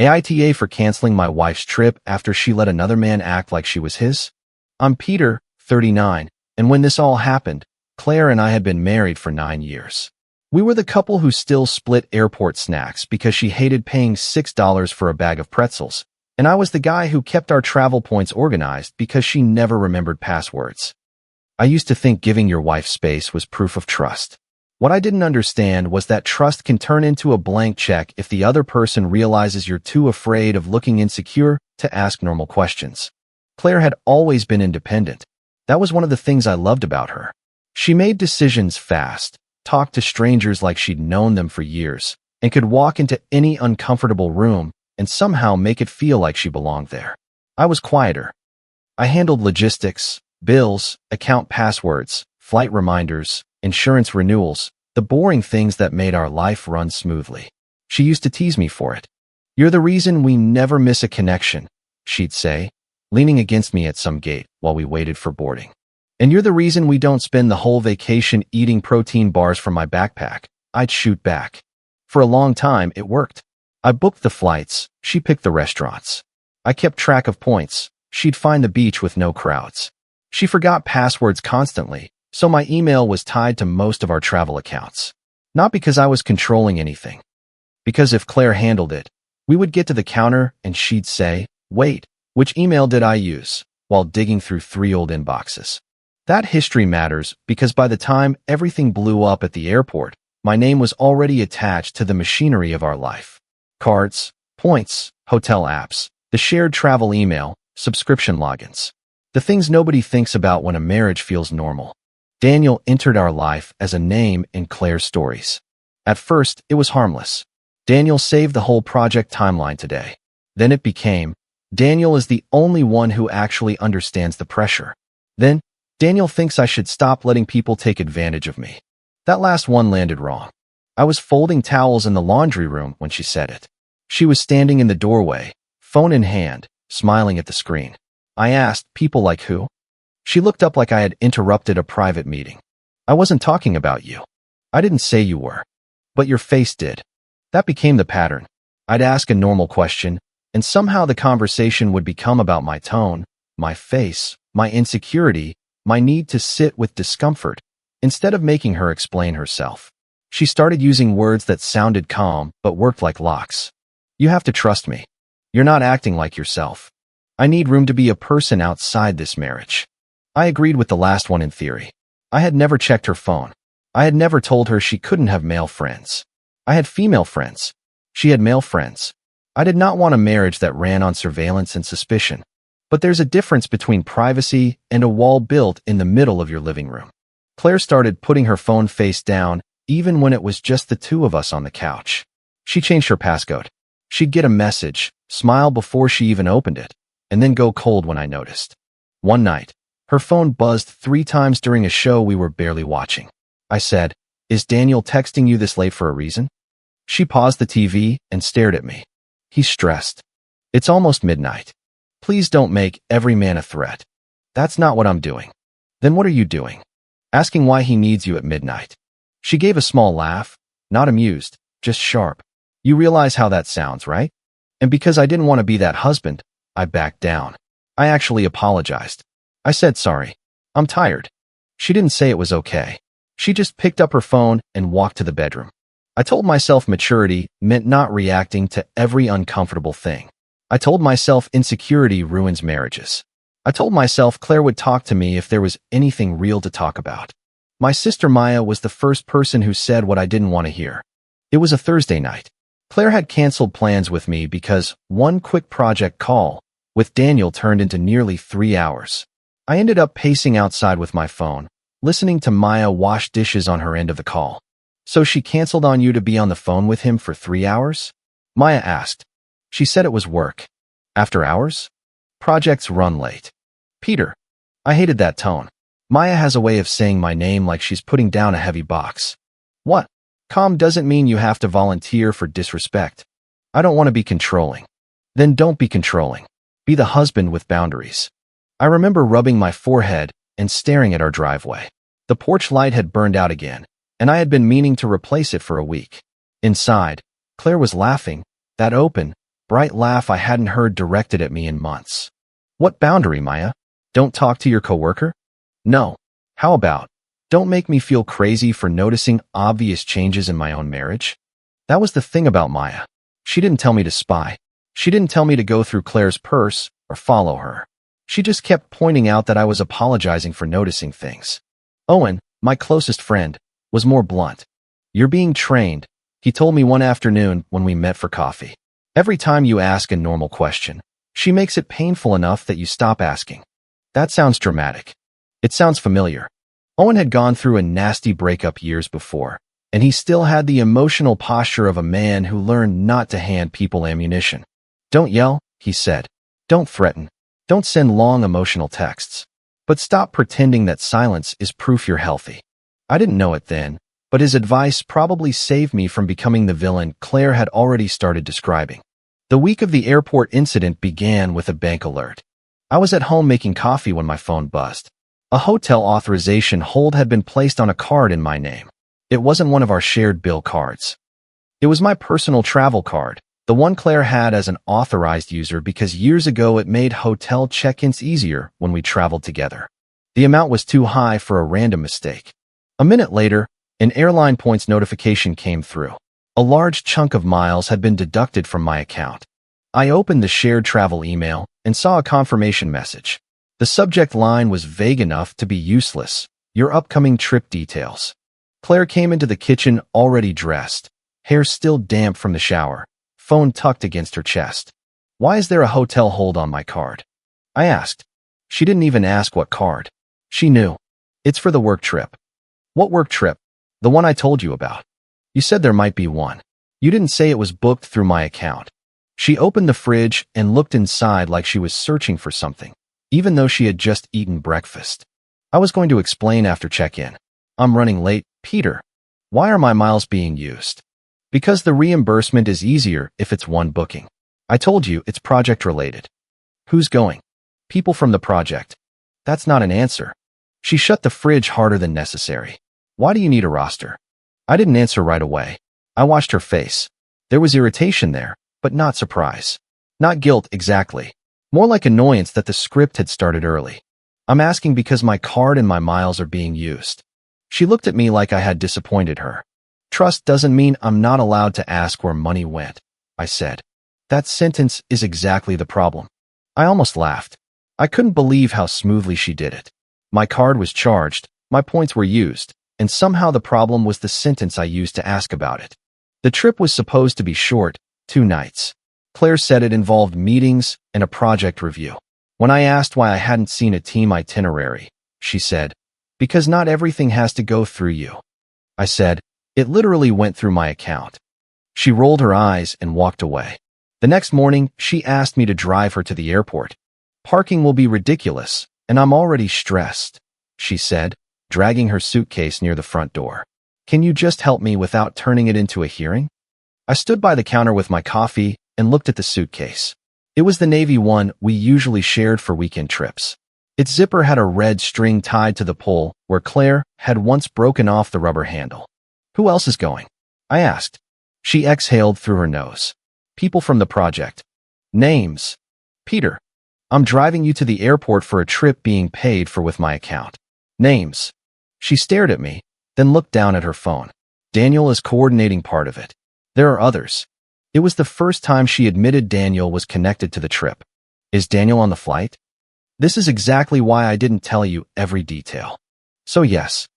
AITA for canceling my wife's trip after she let another man act like she was his? I'm Peter, 39, and when this all happened, Claire and I had been married for 9 years. We were the couple who still split airport snacks because she hated paying $6 for a bag of pretzels, and I was the guy who kept our travel points organized because she never remembered passwords. I used to think giving your wife space was proof of trust. What I didn't understand was that trust can turn into a blank check if the other person realizes you're too afraid of looking insecure to ask normal questions. Claire had always been independent. That was one of the things I loved about her. She made decisions fast, talked to strangers like she'd known them for years, and could walk into any uncomfortable room and somehow make it feel like she belonged there. I was quieter. I handled logistics, bills, account passwords, flight reminders, insurance renewals, the boring things that made our life run smoothly. She used to tease me for it. "You're the reason we never miss a connection," she'd say, leaning against me at some gate while we waited for boarding. "And you're the reason we don't spend the whole vacation eating protein bars from my backpack," I'd shoot back. For a long time, it worked. I booked the flights, she picked the restaurants. I kept track of points, she'd find the beach with no crowds. She forgot passwords constantly, so my email was tied to most of our travel accounts. Not because I was controlling anything. Because if Claire handled it, we would get to the counter and she'd say, "Wait, which email did I use?" while digging through 3 old inboxes. That history matters because by the time everything blew up at the airport, my name was already attached to the machinery of our life. Cards, points, hotel apps, the shared travel email, subscription logins. The things nobody thinks about when a marriage feels normal. Daniel entered our life as a name in Claire's stories. At first, it was harmless. Daniel saved the whole project timeline today. Then it became, Daniel is the only one who actually understands the pressure. Then, Daniel thinks I should stop letting people take advantage of me. That last one landed wrong. I was folding towels in the laundry room when she said it. She was standing in the doorway, phone in hand, smiling at the screen. I asked, "People like who?" She looked up like I had interrupted a private meeting. "I wasn't talking about you. I didn't say you were. But your face did." That became the pattern. I'd ask a normal question, and somehow the conversation would become about my tone, my face, my insecurity, my need to sit with discomfort, instead of making her explain herself. She started using words that sounded calm but worked like locks. "You have to trust me. You're not acting like yourself. I need room to be a person outside this marriage." I agreed with the last one in theory. I had never checked her phone. I had never told her she couldn't have male friends. I had female friends. She had male friends. I did not want a marriage that ran on surveillance and suspicion. But there's a difference between privacy and a wall built in the middle of your living room. Claire started putting her phone face down, even when it was just the 2 of us on the couch. She changed her passcode. She'd get a message, smile before she even opened it, and then go cold when I noticed. One night, her phone buzzed 3 times during a show we were barely watching. I said, "Is Daniel texting you this late for a reason?" She paused the TV and stared at me. "He's stressed. It's almost midnight. Please don't make every man a threat." "That's not what I'm doing." "Then what are you doing?" "Asking why he needs you at midnight." She gave a small laugh, not amused, just sharp. "You realize how that sounds, right?" And because I didn't want to be that husband, I backed down. I actually apologized. I said sorry. I'm tired. She didn't say it was okay. She just picked up her phone and walked to the bedroom. I told myself maturity meant not reacting to every uncomfortable thing. I told myself insecurity ruins marriages. I told myself Claire would talk to me if there was anything real to talk about. My sister Maya was the first person who said what I didn't want to hear. It was a Thursday night. Claire had canceled plans with me because one quick project call with Daniel turned into nearly 3 hours. I ended up pacing outside with my phone, listening to Maya wash dishes on her end of the call. "So she canceled on you to be on the phone with him for 3 hours?" Maya asked. She said it was work. After hours? Projects run late. Peter. I hated that tone. Maya has a way of saying my name like she's putting down a heavy box. What? Calm doesn't mean you have to volunteer for disrespect. I don't want to be controlling. Then don't be controlling. Be the husband with boundaries. I remember rubbing my forehead and staring at our driveway. The porch light had burned out again, and I had been meaning to replace it for a week. Inside, Claire was laughing, that open, bright laugh I hadn't heard directed at me in months. What boundary, Maya? Don't talk to your coworker? No. How about, don't make me feel crazy for noticing obvious changes in my own marriage? That was the thing about Maya. She didn't tell me to spy. She didn't tell me to go through Claire's purse or follow her. She just kept pointing out that I was apologizing for noticing things. Owen, my closest friend, was more blunt. You're being trained, he told me one afternoon when we met for coffee. Every time you ask a normal question, she makes it painful enough that you stop asking. That sounds dramatic. It sounds familiar. Owen had gone through a nasty breakup years before, and he still had the emotional posture of a man who learned not to hand people ammunition. Don't yell, he said. Don't threaten. Don't send long emotional texts. But stop pretending that silence is proof you're healthy. I didn't know it then, but his advice probably saved me from becoming the villain Claire had already started describing. The week of the airport incident began with a bank alert. I was at home making coffee when my phone buzzed. A hotel authorization hold had been placed on a card in my name. It wasn't one of our shared bill cards. It was my personal travel card, the one Claire had as an authorized user because years ago it made hotel check-ins easier when we traveled together. The amount was too high for a random mistake. A minute later, an airline points notification came through. A large chunk of miles had been deducted from my account. I opened the shared travel email and saw a confirmation message. The subject line was vague enough to be useless. Your upcoming trip details. Claire came into the kitchen already dressed, hair still damp from the shower, phone tucked against her chest. Why is there a hotel hold on my card? I asked. She didn't even ask what card. She knew. It's for the work trip. What work trip? The one I told you about. You said there might be one. You didn't say it was booked through my account. She opened the fridge and looked inside like she was searching for something, even though she had just eaten breakfast. I was going to explain after check-in. I'm running late, Peter. Why are my miles being used? Because the reimbursement is easier if it's one booking. I told you it's project-related. Who's going? People from the project. That's not an answer. She shut the fridge harder than necessary. Why do you need a roster? I didn't answer right away. I watched her face. There was irritation there, but not surprise. Not guilt exactly. More like annoyance that the script had started early. I'm asking because my card and my miles are being used. She looked at me like I had disappointed her. Trust doesn't mean I'm not allowed to ask where money went, I said. That sentence is exactly the problem. I almost laughed. I couldn't believe how smoothly she did it. My card was charged, my points were used, and somehow the problem was the sentence I used to ask about it. The trip was supposed to be short, 2 nights. Claire said it involved meetings and a project review. When I asked why I hadn't seen a team itinerary, she said, because not everything has to go through you. I said, it literally went through my account. She rolled her eyes and walked away. The next morning, she asked me to drive her to the airport. Parking will be ridiculous, and I'm already stressed, she said, dragging her suitcase near the front door. Can you just help me without turning it into a hearing? I stood by the counter with my coffee and looked at the suitcase. It was the navy one we usually shared for weekend trips. Its zipper had a red string tied to the pull where Claire had once broken off the rubber handle. Who else is going? I asked. She exhaled through her nose. People from the project. Names. Peter. I'm driving you to the airport for a trip being paid for with my account. Names. She stared at me, then looked down at her phone. Daniel is coordinating part of it. There are others. It was the first time she admitted Daniel was connected to the trip. Is Daniel on the flight? This is exactly why I didn't tell you every detail. So yes,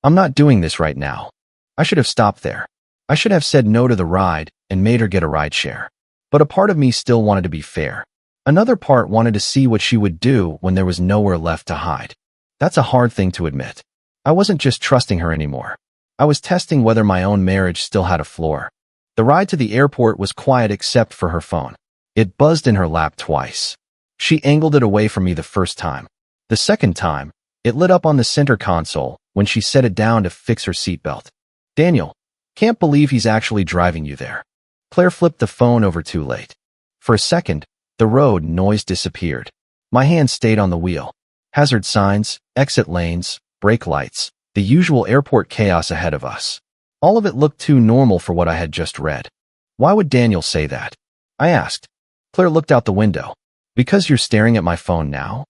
I'm not doing this right now. I should have stopped there. I should have said no to the ride and made her get a rideshare. But a part of me still wanted to be fair. Another part wanted to see what she would do when there was nowhere left to hide. That's a hard thing to admit. I wasn't just trusting her anymore. I was testing whether my own marriage still had a floor. The ride to the airport was quiet except for her phone. It buzzed in her lap twice. She angled it away from me the first time. The second time, it lit up on the center console when she set it down to fix her seatbelt. Daniel, can't believe he's actually driving you there. Claire flipped the phone over too late. For a second, the road noise disappeared. My hand stayed on the wheel. Hazard signs, exit lanes, brake lights, the usual airport chaos ahead of us. All of it looked too normal for what I had just read. Why would Daniel say that? I asked. Claire looked out the window. Because you're staring at my phone now?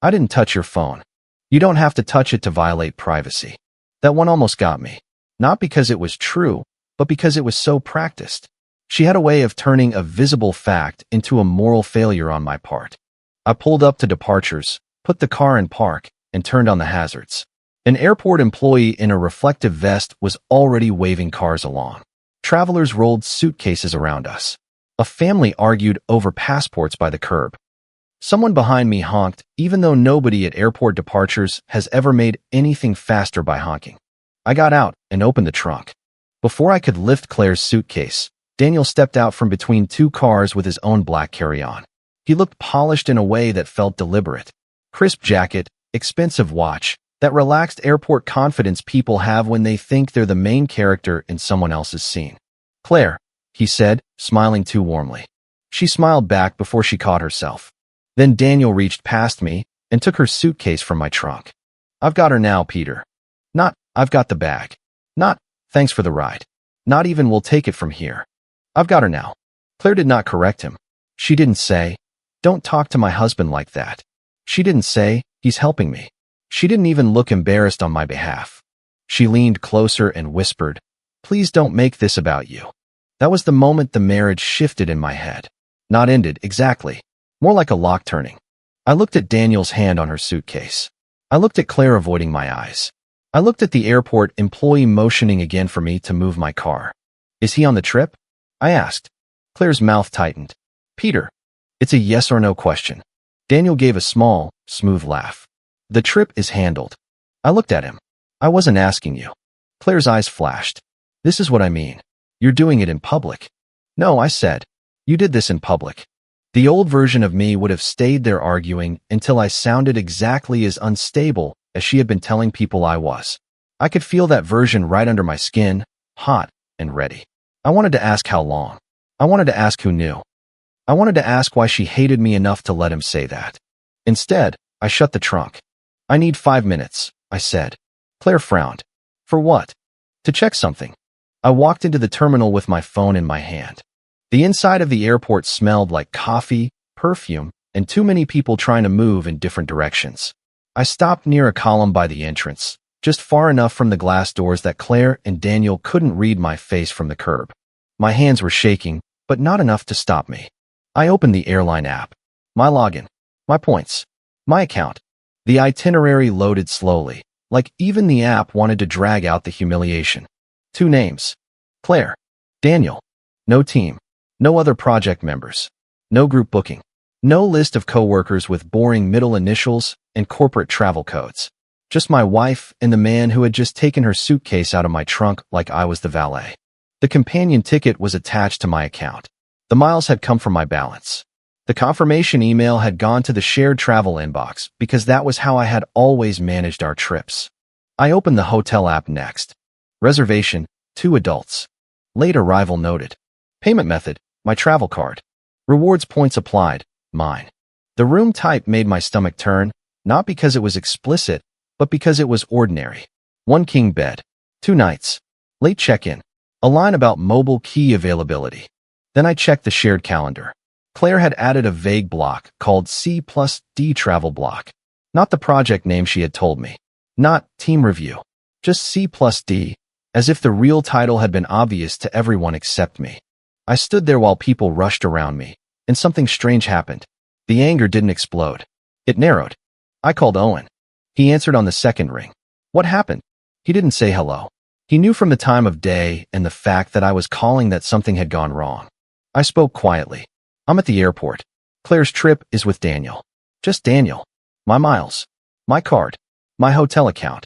I didn't touch your phone. You don't have to touch it to violate privacy. That one almost got me. Not because it was true, but because it was so practiced. She had a way of turning a visible fact into a moral failure on my part. I pulled up to departures, put the car in park, and turned on the hazards. An airport employee in a reflective vest was already waving cars along. Travelers rolled suitcases around us. A family argued over passports by the curb. Someone behind me honked, even though nobody at airport departures has ever made anything faster by honking. I got out and opened the trunk. Before I could lift Claire's suitcase, Daniel stepped out from between two cars with his own black carry-on. He looked polished in a way that felt deliberate. Crisp jacket, expensive watch, that relaxed airport confidence people have when they think they're the main character in someone else's scene. "Claire," he said, smiling too warmly. She smiled back before she caught herself. Then Daniel reached past me and took her suitcase from my trunk. "I've got her now, Peter." Not, "I've got the bag." Not, "Thanks for the ride." Not even, "We'll take it from here." "I've got her now." Claire did not correct him. She didn't say, "Don't talk to my husband like that." She didn't say, "He's helping me." She didn't even look embarrassed on my behalf. She leaned closer and whispered, "Please don't make this about you." That was the moment the marriage shifted in my head. Not ended, exactly. More like a lock turning. I looked at Daniel's hand on her suitcase. I looked at Claire avoiding my eyes. I looked at the airport employee motioning again for me to move my car. "Is he on the trip?" I asked. Claire's mouth tightened. "Peter." It's a yes or no question. Daniel gave a small, smooth laugh. "The trip is handled." I looked at him. "I wasn't asking you." Claire's eyes flashed. "This is what I mean. You're doing it in public." "No," I said. "You did this in public." The old version of me would have stayed there arguing until I sounded exactly as unstable as she had been telling people I was. I could feel that version right under my skin, hot and ready. I wanted to ask how long. I wanted to ask who knew. I wanted to ask why she hated me enough to let him say that. Instead, I shut the trunk. "I need 5 minutes," I said. Claire frowned. "For what?" "To check something." I walked into the terminal with my phone in my hand. The inside of the airport smelled like coffee, perfume, and too many people trying to move in different directions. I stopped near a column by the entrance, just far enough from the glass doors that Claire and Daniel couldn't read my face from the curb. My hands were shaking, but not enough to stop me. I opened the airline app. My login. My points. My account. The itinerary loaded slowly, like even the app wanted to drag out the humiliation. 2 names. Claire. Daniel. No team. No other project members. No group booking. No list of coworkers with boring middle initials and corporate travel codes. Just my wife and the man who had just taken her suitcase out of my trunk like I was the valet. The companion ticket was attached to my account. The miles had come from my balance. The confirmation email had gone to the shared travel inbox because that was how I had always managed our trips. I opened the hotel app next. Reservation, 2 adults. Late arrival noted. Payment method, my travel card. Rewards points applied, mine. The room type made my stomach turn, not because it was explicit, but because it was ordinary. 1 king bed. 2 nights. Late check-in. A line about mobile key availability. Then I checked the shared calendar. Claire had added a vague block called C+D travel block. Not the project name she had told me. Not team review. Just C+D, as if the real title had been obvious to everyone except me. I stood there while people rushed around me, and something strange happened. The anger didn't explode. It narrowed. I called Owen. He answered on the second ring. What happened? He didn't say hello. He knew from the time of day and the fact that I was calling that something had gone wrong. I spoke quietly. I'm at the airport. Claire's trip is with Daniel. Just Daniel. My miles. My card. My hotel account.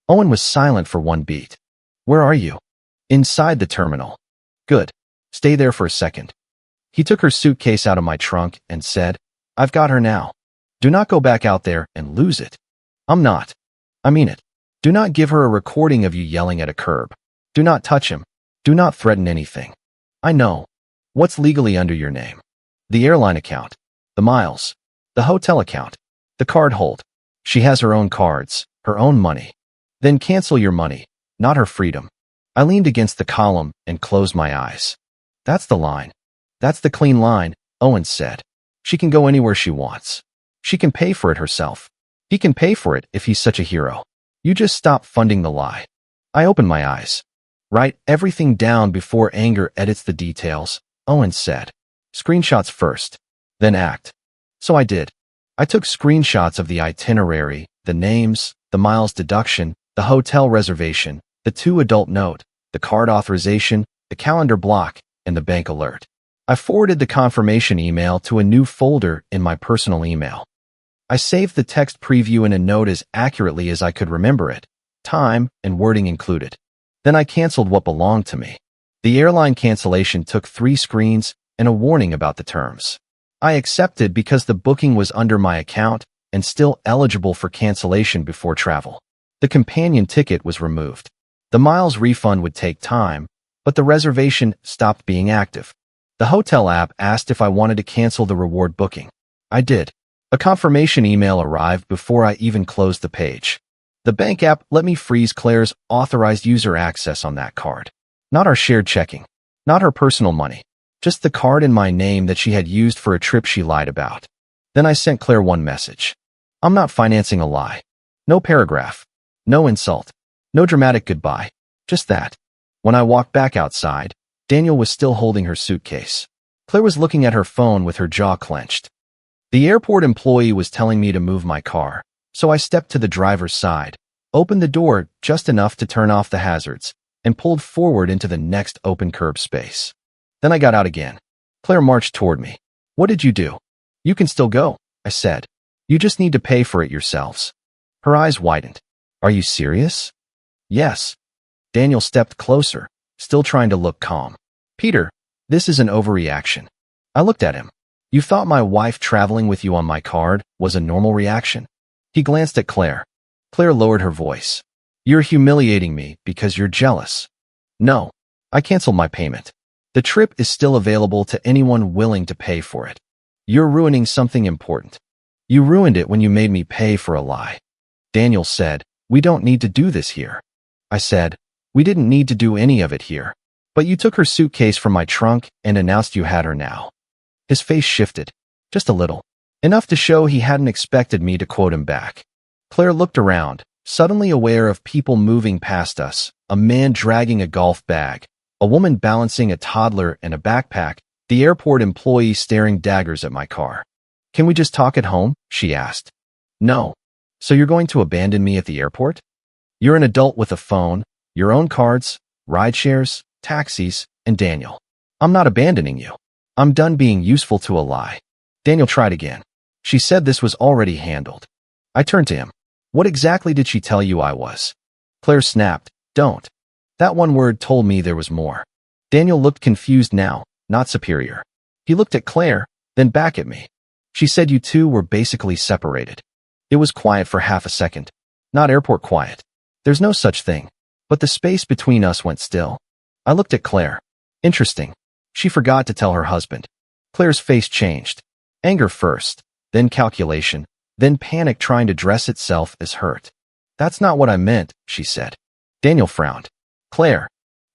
Owen was silent for 1 beat. Where are you? Inside the terminal. Good. Stay there for a second. He took her suitcase out of my trunk and said, I've got her now. Do not go back out there and lose it. I'm not. I mean it. Do not give her a recording of you yelling at a curb. Do not touch him. Do not threaten anything. I know. What's legally under your name? The airline account. The miles. The hotel account. The card hold. She has her own cards, her own money. Then cancel your money, not her freedom. I leaned against the column and closed my eyes. That's the line. That's the clean line, Owen said. She can go anywhere she wants. She can pay for it herself. He can pay for it if he's such a hero. You just stop funding the lie. I opened my eyes. Write everything down before anger edits the details, Owen said. Screenshots first, then act. So I did. I took screenshots of the itinerary, the names, the miles deduction, the hotel reservation, the 2-adult note, the card authorization, the calendar block, and the bank alert. I forwarded the confirmation email to a new folder in my personal email. I saved the text preview in a note as accurately as I could remember it, time and wording included. Then I canceled what belonged to me. The airline cancellation took 3 screens and a warning about the terms. I accepted because the booking was under my account and still eligible for cancellation before travel. The companion ticket was removed. The miles refund would take time, but the reservation stopped being active. The hotel app asked if I wanted to cancel the reward booking. I did. A confirmation email arrived before I even closed the page. The bank app let me freeze Claire's authorized user access on that card. Not our shared checking. Not her personal money. Just the card in my name that she had used for a trip she lied about. Then I sent Claire one message. I'm not financing a lie. No paragraph. No insult. No dramatic goodbye. Just that. When I walked back outside, Daniel was still holding her suitcase. Claire was looking at her phone with her jaw clenched. The airport employee was telling me to move my car, so I stepped to the driver's side, opened the door just enough to turn off the hazards, and pulled forward into the next open curb space. Then I got out again. Claire marched toward me. What did you do? You can still go, I said. You just need to pay for it yourselves. Her eyes widened. Are you serious? Yes. Daniel stepped closer, still trying to look calm. Peter, this is an overreaction. I looked at him. You thought my wife traveling with you on my card was a normal reaction? He glanced at Claire. Claire lowered her voice. You're humiliating me because you're jealous. No, I canceled my payment. The trip is still available to anyone willing to pay for it. You're ruining something important. You ruined it when you made me pay for a lie. Daniel said, we don't need to do this here. I said, we didn't need to do any of it here. But you took her suitcase from my trunk and announced you had her now. His face shifted, just a little, enough to show he hadn't expected me to quote him back. Claire looked around, suddenly aware of people moving past us, a man dragging a golf bag, a woman balancing a toddler and a backpack, the airport employee staring daggers at my car. Can we just talk at home? She asked. No. So you're going to abandon me at the airport? You're an adult with a phone, your own cards, ride shares, taxis, and Daniel. I'm not abandoning you. I'm done being useful to a lie. Daniel tried again. She said this was already handled. I turned to him. What exactly did she tell you I was? Claire snapped, don't. That one word told me there was more. Daniel looked confused now, not superior. He looked at Claire, then back at me. She said you two were basically separated. It was quiet for half a second. Not airport quiet. There's no such thing. But the space between us went still. I looked at Claire. Interesting. She forgot to tell her husband. Claire's face changed. Anger first, then calculation, then panic trying to dress itself as hurt. That's not what I meant, she said. Daniel frowned. Claire,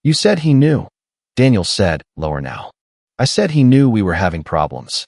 you said he knew. Daniel said, lower now. I said he knew we were having problems.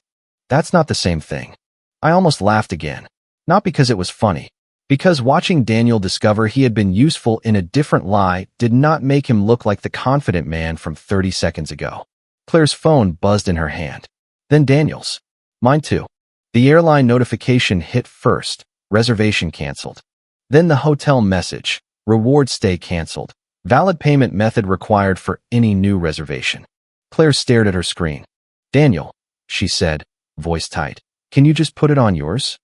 That's not the same thing. I almost laughed again. Not because it was funny. Because watching Daniel discover he had been useful in a different lie did not make him look like the confident man from 30 seconds ago. Claire's phone buzzed in her hand. Then Daniel's. Mine too. The airline notification hit first, reservation canceled. Then the hotel message, reward stay canceled. Valid payment method required for any new reservation. Claire stared at her screen. Daniel, she said, voice tight, can you just put it on yours?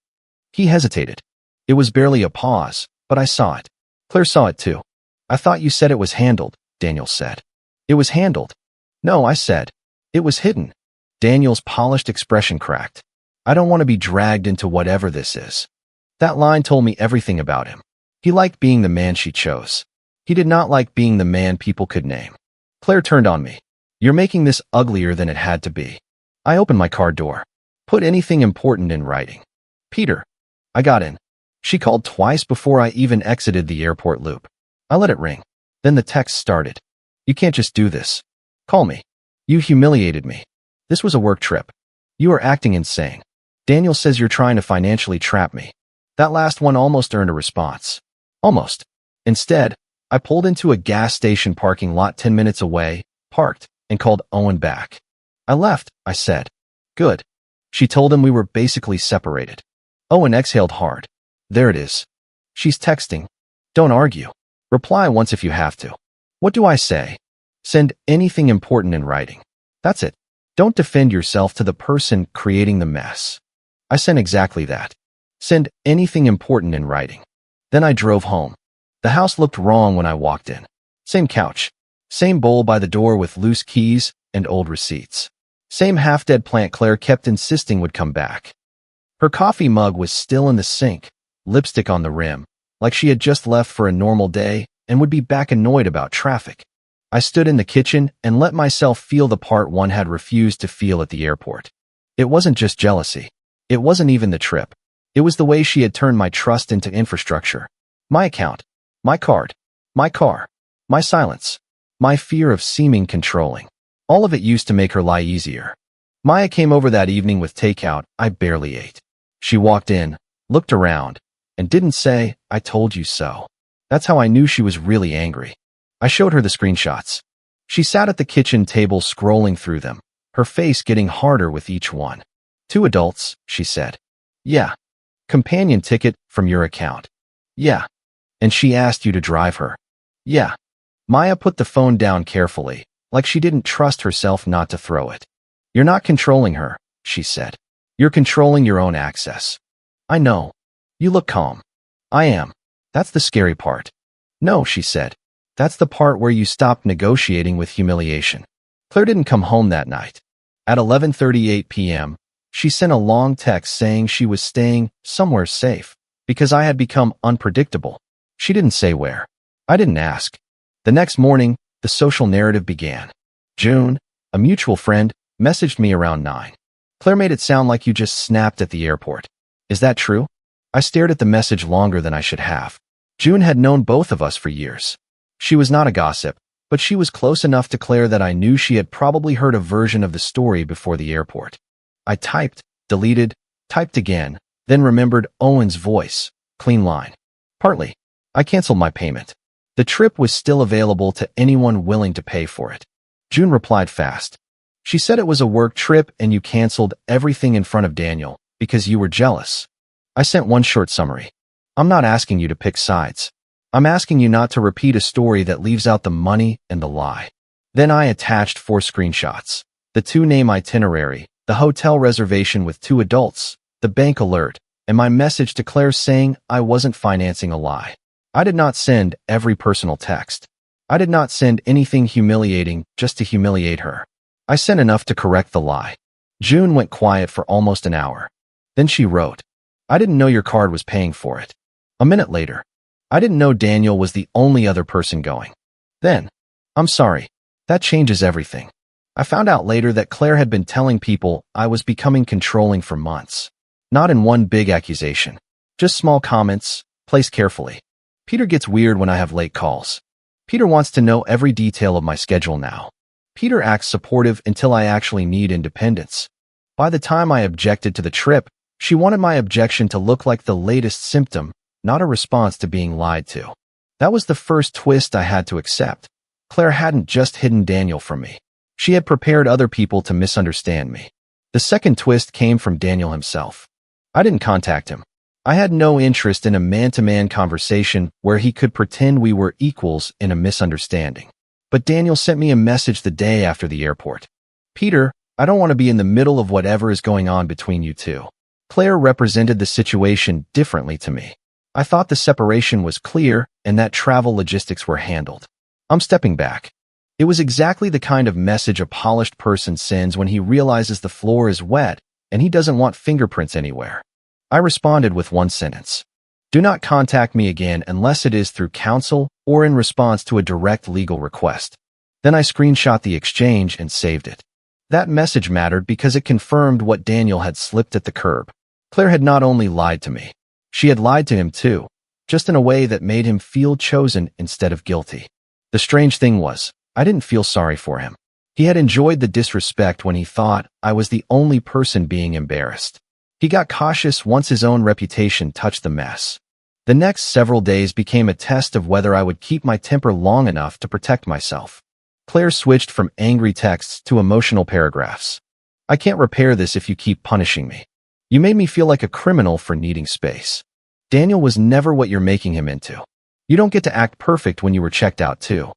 He hesitated. It was barely a pause, but I saw it. Claire saw it too. I thought you said it was handled, Daniel said. It was handled. No, I said. It was hidden. Daniel's polished expression cracked. I don't want to be dragged into whatever this is. That line told me everything about him. He liked being the man she chose. He did not like being the man people could name. Claire turned on me. You're making this uglier than it had to be. I opened my car door. Put anything important in writing. Peter. I got in. She called twice before I even exited the airport loop. I let it ring. Then the text started. You can't just do this. Call me. You humiliated me. This was a work trip. You are acting insane. Daniel says you're trying to financially trap me. That last one almost earned a response. Almost. Instead, I pulled into a gas station parking lot 10 minutes away, parked, and called Owen back. I left, I said. Good. She told him we were basically separated. Owen exhaled hard. There it is. She's texting. Don't argue. Reply once if you have to. What do I say? Send anything important in writing. That's it. Don't defend yourself to the person creating the mess. I sent exactly that. Send anything important in writing. Then I drove home. The house looked wrong when I walked in. Same couch. Same bowl by the door with loose keys and old receipts. Same half-dead plant Claire kept insisting would come back. Her coffee mug was still in the sink, lipstick on the rim, like she had just left for a normal day and would be back annoyed about traffic. I stood in the kitchen and let myself feel the part one had refused to feel at the airport. It wasn't just jealousy. It wasn't even the trip. It was the way she had turned my trust into infrastructure. My account, my card, my car, my silence, my fear of seeming controlling. All of it used to make her lie easier. Maya came over that evening with takeout I barely ate. She walked in, looked around, and didn't say, I told you so. That's how I knew she was really angry. I showed her the screenshots. She sat at the kitchen table scrolling through them, her face getting harder with each one. 2 adults, she said. Yeah. Companion ticket from your account. Yeah. And she asked you to drive her. Yeah. Maya put the phone down carefully, like she didn't trust herself not to throw it. You're not controlling her, she said. You're controlling your own access. I know. You look calm. I am. That's the scary part. No, she said. That's the part where you stopped negotiating with humiliation. Claire didn't come home that night. At 11:38 p.m., she sent a long text saying she was staying somewhere safe because I had become unpredictable. She didn't say where. I didn't ask. The next morning, the social narrative began. June, a mutual friend, messaged me around 9. Claire made it sound like you just snapped at the airport. Is that true? I stared at the message longer than I should have. June had known both of us for years. She was not a gossip, but she was close enough to Claire that I knew she had probably heard a version of the story before the airport. I typed, deleted, typed again, then remembered Owen's voice. Clean line. Partly. I canceled my payment. The trip was still available to anyone willing to pay for it. June replied fast. She said it was a work trip and you canceled everything in front of Daniel because you were jealous. I sent one short summary. I'm not asking you to pick sides. I'm asking you not to repeat a story that leaves out the money and the lie. Then I attached 4 screenshots. The 2-name itinerary, the hotel reservation with 2 adults, the bank alert, and my message to Claire saying I wasn't financing a lie. I did not send every personal text. I did not send anything humiliating just to humiliate her. I sent enough to correct the lie. June went quiet for almost an hour. Then she wrote, I didn't know your card was paying for it. A minute later, I didn't know Daniel was the only other person going. Then, I'm sorry. That changes everything. I found out later that Claire had been telling people I was becoming controlling for months. Not in one big accusation. Just small comments, placed carefully. Peter gets weird when I have late calls. Peter wants to know every detail of my schedule now. Peter acts supportive until I actually need independence. By the time I objected to the trip, she wanted my objection to look like the latest symptom, not a response to being lied to. That was the first twist I had to accept. Claire hadn't just hidden Daniel from me. She had prepared other people to misunderstand me. The second twist came from Daniel himself. I didn't contact him. I had no interest in a man-to-man conversation where he could pretend we were equals in a misunderstanding. But Daniel sent me a message the day after the airport. Peter, I don't want to be in the middle of whatever is going on between you two. Claire represented the situation differently to me. I thought the separation was clear and that travel logistics were handled. I'm stepping back. It was exactly the kind of message a polished person sends when he realizes the floor is wet and he doesn't want fingerprints anywhere. I responded with one sentence. Do not contact me again unless it is through counsel or in response to a direct legal request. Then I screenshot the exchange and saved it. That message mattered because it confirmed what Daniel had slipped at the curb. Claire had not only lied to me, she had lied to him too, just in a way that made him feel chosen instead of guilty. The strange thing was, I didn't feel sorry for him. He had enjoyed the disrespect when he thought I was the only person being embarrassed. He got cautious once his own reputation touched the mess. The next several days became a test of whether I would keep my temper long enough to protect myself. Claire switched from angry texts to emotional paragraphs. I can't repair this if you keep punishing me. You made me feel like a criminal for needing space. Daniel was never what you're making him into. You don't get to act perfect when you were checked out too.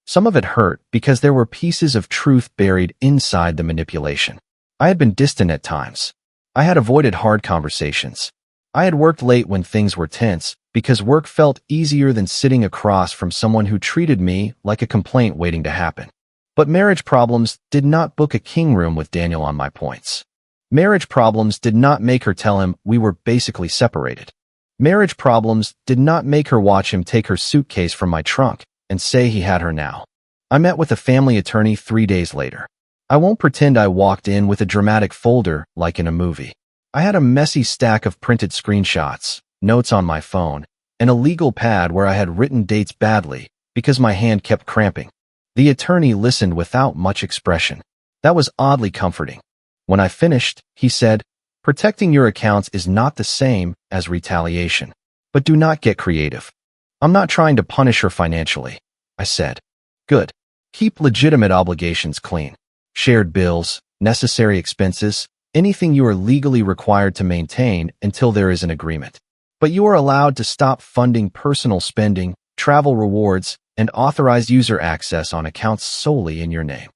Some of it hurt because there were pieces of truth buried inside the manipulation. I had been distant at times. I had avoided hard conversations. I had worked late when things were tense because work felt easier than sitting across from someone who treated me like a complaint waiting to happen. But marriage problems did not book a king room with Daniel on my points. Marriage problems did not make her tell him we were basically separated. Marriage problems did not make her watch him take her suitcase from my trunk and say he had her now. I met with a family attorney 3 days later. I won't pretend I walked in with a dramatic folder like in a movie. I had a messy stack of printed screenshots, notes on my phone, and a legal pad where I had written dates badly because my hand kept cramping. The attorney listened without much expression. That was oddly comforting. When I finished, he said, "Protecting your accounts is not the same as retaliation, but do not get creative." "I'm not trying to punish her financially," I said. "Good. Keep legitimate obligations clean. Shared bills, necessary expenses, anything you are legally required to maintain until there is an agreement. But you are allowed to stop funding personal spending, travel rewards, and authorized user access on accounts solely in your name."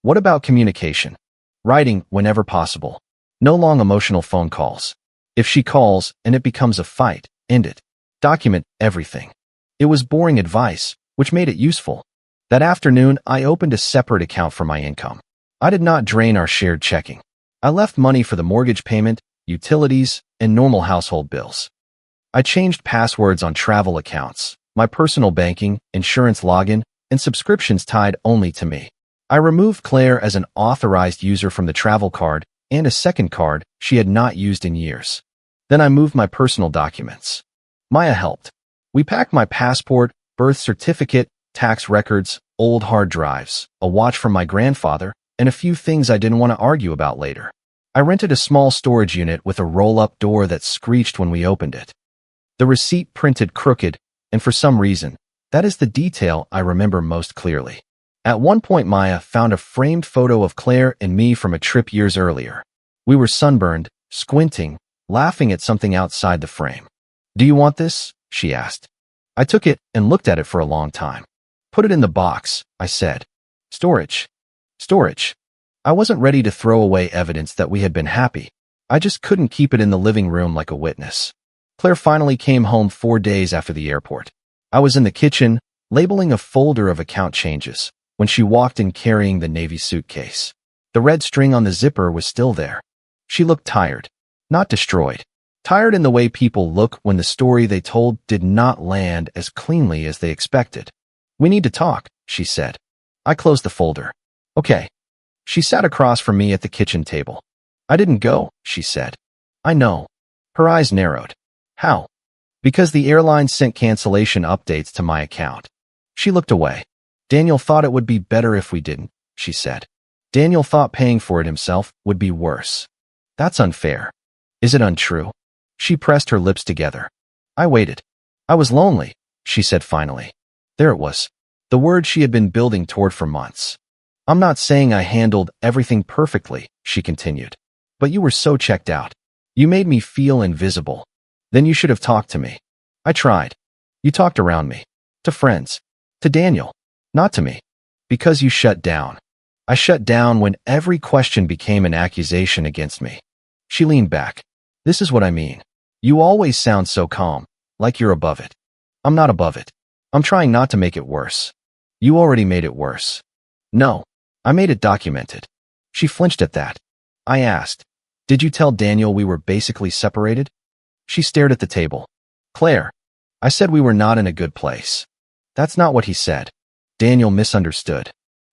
What about communication? Writing whenever possible. No long emotional phone calls. If she calls and it becomes a fight, end it. Document everything. It was boring advice, which made it useful. That afternoon, I opened a separate account for my income. I did not drain our shared checking. I left money for the mortgage payment, utilities, and normal household bills. I changed passwords on travel accounts, my personal banking, insurance login, and subscriptions tied only to me. I removed Claire as an authorized user from the travel card and a second card she had not used in years. Then I moved my personal documents. Maya helped. We packed my passport, birth certificate, tax records, old hard drives, a watch from my grandfather, and a few things I didn't want to argue about later. I rented a small storage unit with a roll-up door that screeched when we opened it. The receipt printed crooked, and for some reason, that is the detail I remember most clearly. At one point, Maya found a framed photo of Claire and me from a trip years earlier. We were sunburned, squinting, laughing at something outside the frame. "Do you want this?" she asked. I took it and looked at it for a long time. "Put it in the box," I said. Storage. Storage. I wasn't ready to throw away evidence that we had been happy. I just couldn't keep it in the living room like a witness. Claire finally came home 4 days after the airport. I was in the kitchen, labeling a folder of account changes, when she walked in carrying the navy suitcase. The red string on the zipper was still there. She looked tired, not destroyed. Tired in the way people look when the story they told did not land as cleanly as they expected. "We need to talk," she said. I closed the folder. "Okay." She sat across from me at the kitchen table. "I didn't go," she said. "I know." Her eyes narrowed. "How?" "Because the airline sent cancellation updates to my account." She looked away. "Daniel thought it would be better if we didn't," she said. "Daniel thought paying for it himself would be worse." "That's unfair." "Is it untrue?" She pressed her lips together. I waited. "I was lonely," she said finally. There it was. The word she had been building toward for months. "I'm not saying I handled everything perfectly," she continued. "But you were so checked out. You made me feel invisible. Then you should have talked to me." "I tried." "You talked around me. To friends. To Daniel. Not to me. Because you shut down." "I shut down when every question became an accusation against me." She leaned back. "This is what I mean. You always sound so calm, like you're above it." "I'm not above it. I'm trying not to make it worse." "You already made it worse." "No. I made it documented." She flinched at that. I asked, "Did you tell Daniel we were basically separated?" She stared at the table. "Claire, I said we were not in a good place." "That's not what he said." "Daniel misunderstood."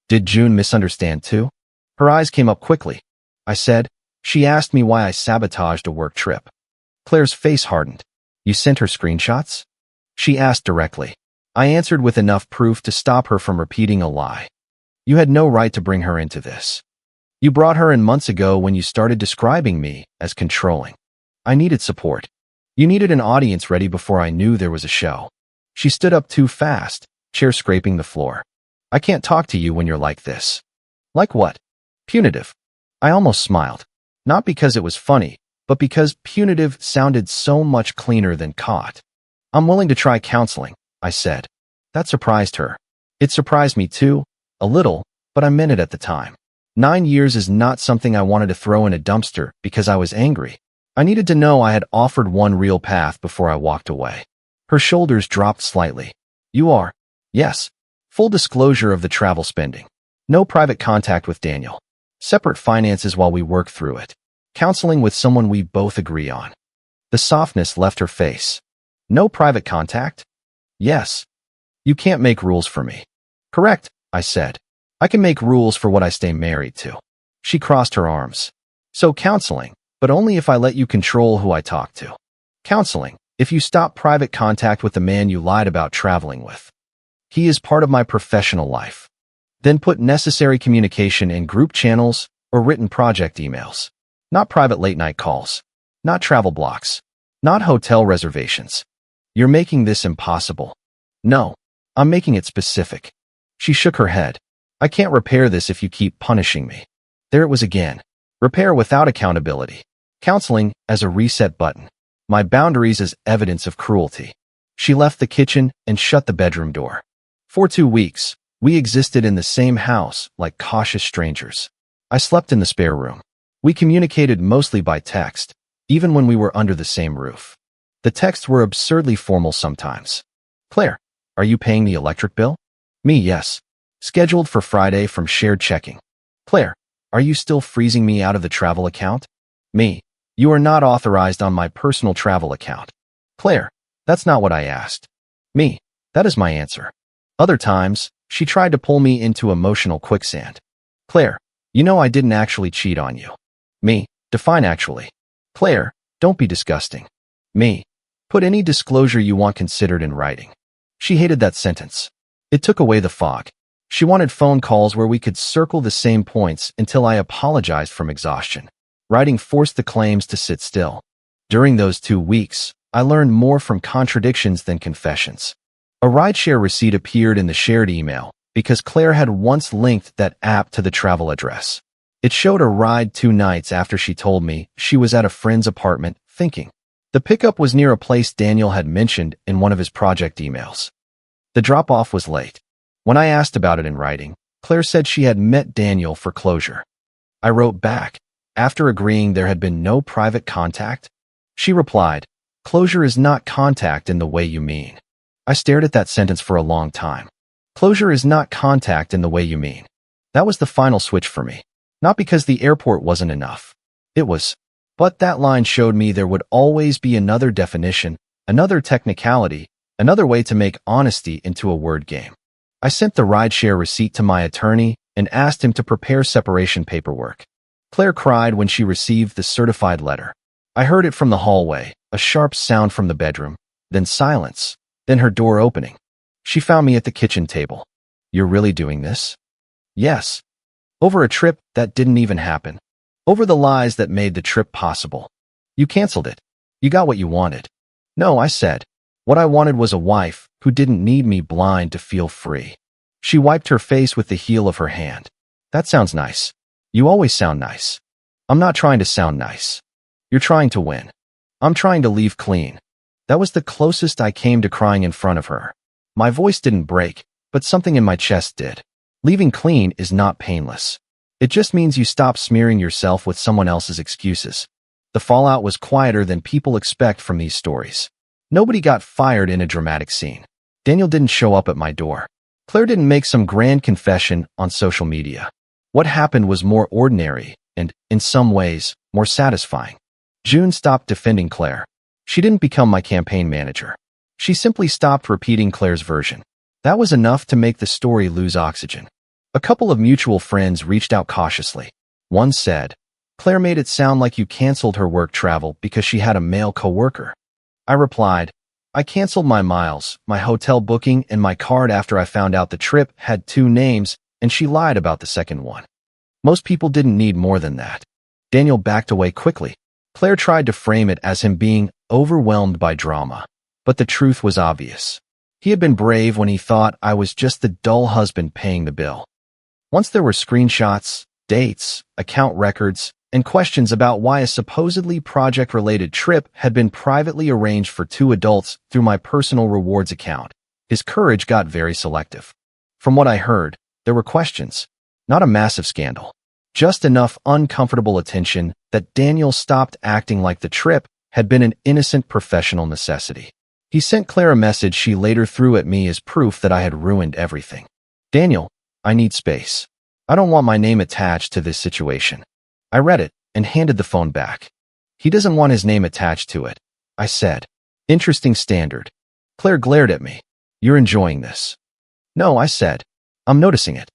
"Did June misunderstand too?" Her eyes came up quickly. I said, "She asked me why I sabotaged a work trip." Claire's face hardened. "You sent her screenshots?" She asked directly. I answered with enough proof to stop her from repeating a lie. You had no right to bring her into this. You brought her in months ago when you started describing me as controlling. I needed support. You needed an audience ready before I knew there was a show. She stood up too fast, chair scraping the floor. I can't talk to you when you're like this. Like what? Punitive. I almost smiled. Not because it was funny, but because punitive sounded so much cleaner than caught. I'm willing to try counseling, I said. That surprised her. It surprised me too, a little, but I meant it at the time. 9 years is not something I wanted to throw in a dumpster because I was angry. I needed to know I had offered one real path before I walked away. Her shoulders dropped slightly. You are? Yes. Full disclosure of the travel spending. No private contact with Daniel. Separate finances while we work through it. Counseling with someone we both agree on. The softness left her face. No private contact? Yes. You can't make rules for me. Correct, I said. I can make rules for what I stay married to. She crossed her arms. So counseling, but only if I let you control who I talk to. Counseling, if you stop private contact with the man you lied about traveling with. He is part of my professional life. Then put necessary communication in group channels or written project emails. Not private late-night calls. Not travel blocks. Not hotel reservations. You're making this impossible. No, I'm making it specific. She shook her head. I can't repair this if you keep punishing me. There it was again. Repair without accountability. Counseling as a reset button. My boundaries as evidence of cruelty. She left the kitchen and shut the bedroom door. For 2 weeks, we existed in the same house like cautious strangers. I slept in the spare room. We communicated mostly by text, even when we were under the same roof. The texts were absurdly formal sometimes. Claire, are you paying the electric bill? Me, yes. Scheduled for Friday from shared checking. Claire, are you still freezing me out of the travel account? Me, you are not authorized on my personal travel account. Claire, that's not what I asked. Me, that is my answer. Other times, she tried to pull me into emotional quicksand. Claire, you know I didn't actually cheat on you. Me, define actually. Claire, don't be disgusting. Me, put any disclosure you want considered in writing. She hated that sentence. It took away the fog. She wanted phone calls where we could circle the same points until I apologized from exhaustion. Writing forced the claims to sit still. During those 2 weeks, I learned more from contradictions than confessions. A rideshare receipt appeared in the shared email because Claire had once linked that app to the travel address. It showed a ride 2 nights after she told me she was at a friend's apartment thinking. The pickup was near a place Daniel had mentioned in one of his project emails. The drop-off was late. When I asked about it in writing, Claire said she had met Daniel for closure. I wrote back, after agreeing there had been no private contact. She replied, closure is not contact in the way you mean. I stared at that sentence for a long time. Closure is not contact in the way you mean. That was the final switch for me. Not because the airport wasn't enough. It was. But that line showed me there would always be another definition, another technicality, another way to make honesty into a word game. I sent the rideshare receipt to my attorney and asked him to prepare separation paperwork. Claire cried when she received the certified letter. I heard it from the hallway, a sharp sound from the bedroom, then silence, then her door opening. She found me at the kitchen table. You're really doing this? Yes. Over a trip that didn't even happen. Over the lies that made the trip possible. You canceled it. You got what you wanted. No, I said. What I wanted was a wife who didn't need me blind to feel free. She wiped her face with the heel of her hand. That sounds nice. You always sound nice. I'm not trying to sound nice. You're trying to win. I'm trying to leave clean. That was the closest I came to crying in front of her. My voice didn't break, but something in my chest did. Leaving clean is not painless. It just means you stop smearing yourself with someone else's excuses. The fallout was quieter than people expect from these stories. Nobody got fired in a dramatic scene. Daniel didn't show up at my door. Claire didn't make some grand confession on social media. What happened was more ordinary and, in some ways, more satisfying. June stopped defending Claire. She didn't become my campaign manager. She simply stopped repeating Claire's version. That was enough to make the story lose oxygen. A couple of mutual friends reached out cautiously. One said, Claire made it sound like you canceled her work travel because she had a male coworker. I replied, I canceled my miles, my hotel booking, and my card after I found out the trip had 2 names and she lied about the second one. Most people didn't need more than that. Daniel backed away quickly. Claire tried to frame it as him being overwhelmed by drama, but the truth was obvious. He had been brave when he thought I was just the dull husband paying the bill. Once there were screenshots, dates, account records, and questions about why a supposedly project-related trip had been privately arranged for 2 adults through my personal rewards account, his courage got very selective. From what I heard, there were questions, not a massive scandal, just enough uncomfortable attention that Daniel stopped acting like the trip had been an innocent professional necessity. He sent Claire a message she later threw at me as proof that I had ruined everything. "Daniel, I need space. I don't want my name attached to this situation." I read it and handed the phone back. "He doesn't want his name attached to it," I said. "Interesting standard." Claire glared at me. "You're enjoying this." "No," I said. "I'm noticing it.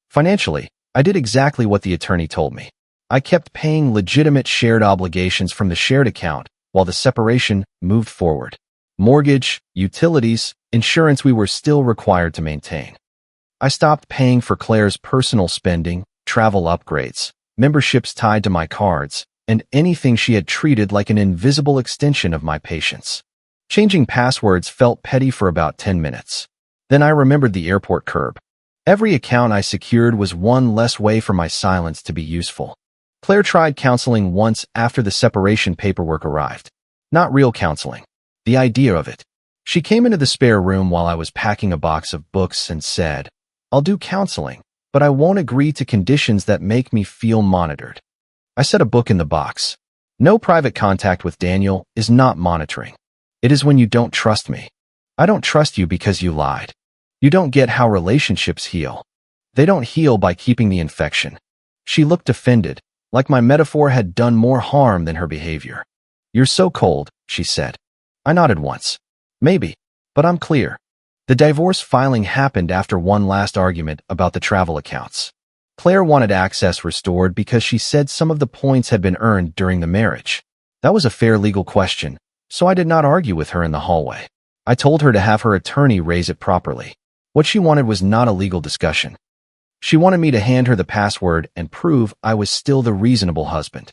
Financially, I did exactly what the attorney told me. I kept paying legitimate shared obligations from the shared account while the separation moved forward. Mortgage, utilities, insurance we were still required to maintain. I stopped paying for Claire's personal spending, travel upgrades, memberships tied to my cards, and anything she had treated like an invisible extension of my patience. Changing passwords felt petty for about 10 minutes. Then I remembered the airport curb. Every account I secured was one less way for my silence to be useful. Claire tried counseling once after the separation paperwork arrived. Not real counseling. The idea of it. She came into the spare room while I was packing a box of books and said, "I'll do counseling, but I won't agree to conditions that make me feel monitored." I set a book in the box. No private contact with Daniel is not monitoring. It is when you don't trust me. I don't trust you because you lied. You don't get how relationships heal. They don't heal by keeping the infection. She looked offended, like my metaphor had done more harm than her behavior. "You're so cold," she said. I nodded once. "Maybe, but I'm clear." The divorce filing happened after one last argument about the travel accounts. Claire wanted access restored because she said some of the points had been earned during the marriage. That was a fair legal question, so I did not argue with her in the hallway. I told her to have her attorney raise it properly. What she wanted was not a legal discussion. She wanted me to hand her the password and prove I was still the reasonable husband.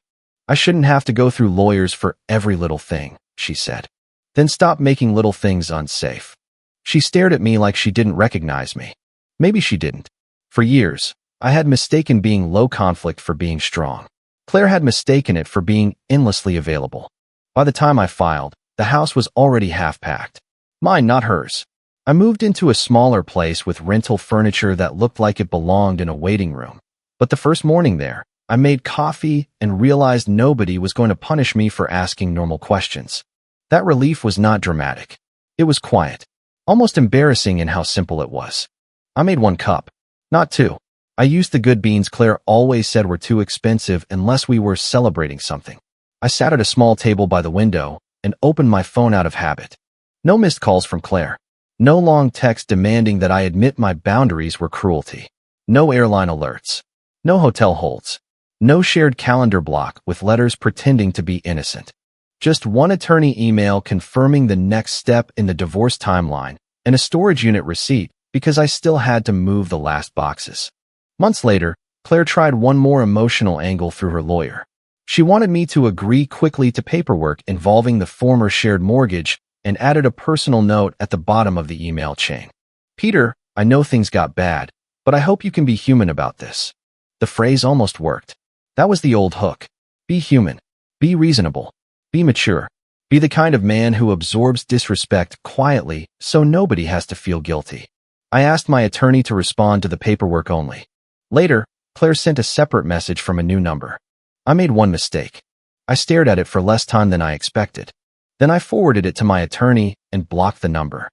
I shouldn't have to go through lawyers for every little thing, she said. Then stop making little things unsafe. She stared at me like she didn't recognize me. Maybe she didn't. For years, I had mistaken being low conflict for being strong. Claire had mistaken it for being endlessly available. By the time I filed, the house was already half-packed. Mine, not hers. I moved into a smaller place with rental furniture that looked like it belonged in a waiting room. But the first morning there, I made coffee and realized nobody was going to punish me for asking normal questions. That relief was not dramatic. It was quiet, almost embarrassing in how simple it was. I made 1 cup, not 2. I used the good beans Claire always said were too expensive unless we were celebrating something. I sat at a small table by the window and opened my phone out of habit. No missed calls from Claire. No long text demanding that I admit my boundaries were cruelty. No airline alerts. No hotel holds. No shared calendar block with letters pretending to be innocent. Just one attorney email confirming the next step in the divorce timeline and a storage unit receipt because I still had to move the last boxes. Months later, Claire tried one more emotional angle through her lawyer. She wanted me to agree quickly to paperwork involving the former shared mortgage and added a personal note at the bottom of the email chain. "Peter, I know things got bad, but I hope you can be human about this." The phrase almost worked. That was the old hook. Be human. Be reasonable. Be mature. Be the kind of man who absorbs disrespect quietly so nobody has to feel guilty. I asked my attorney to respond to the paperwork only. Later, Claire sent a separate message from a new number. I made one mistake. I stared at it for less time than I expected. Then I forwarded it to my attorney and blocked the number.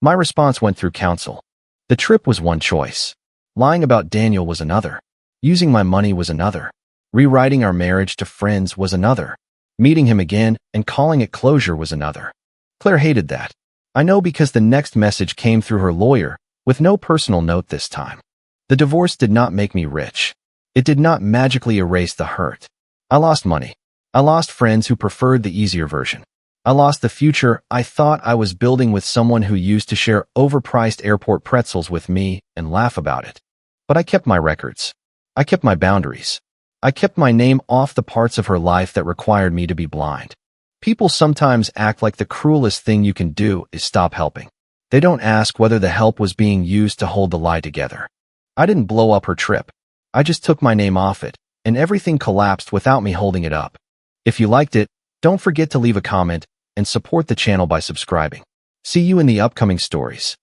My response went through counsel. The trip was one choice. Lying about Daniel was another. Using my money was another. Rewriting our marriage to friends was another. Meeting him again and calling it closure was another. Claire hated that. I know because the next message came through her lawyer, with no personal note this time. The divorce did not make me rich. It did not magically erase the hurt. I lost money. I lost friends who preferred the easier version. I lost the future I thought I was building with someone who used to share overpriced airport pretzels with me and laugh about it. But I kept my records. I kept my boundaries. I kept my name off the parts of her life that required me to be blind. People sometimes act like the cruelest thing you can do is stop helping. They don't ask whether the help was being used to hold the lie together. I didn't blow up her trip. I just took my name off it, and everything collapsed without me holding it up. If you liked it, don't forget to leave a comment and support the channel by subscribing. See you in the upcoming stories.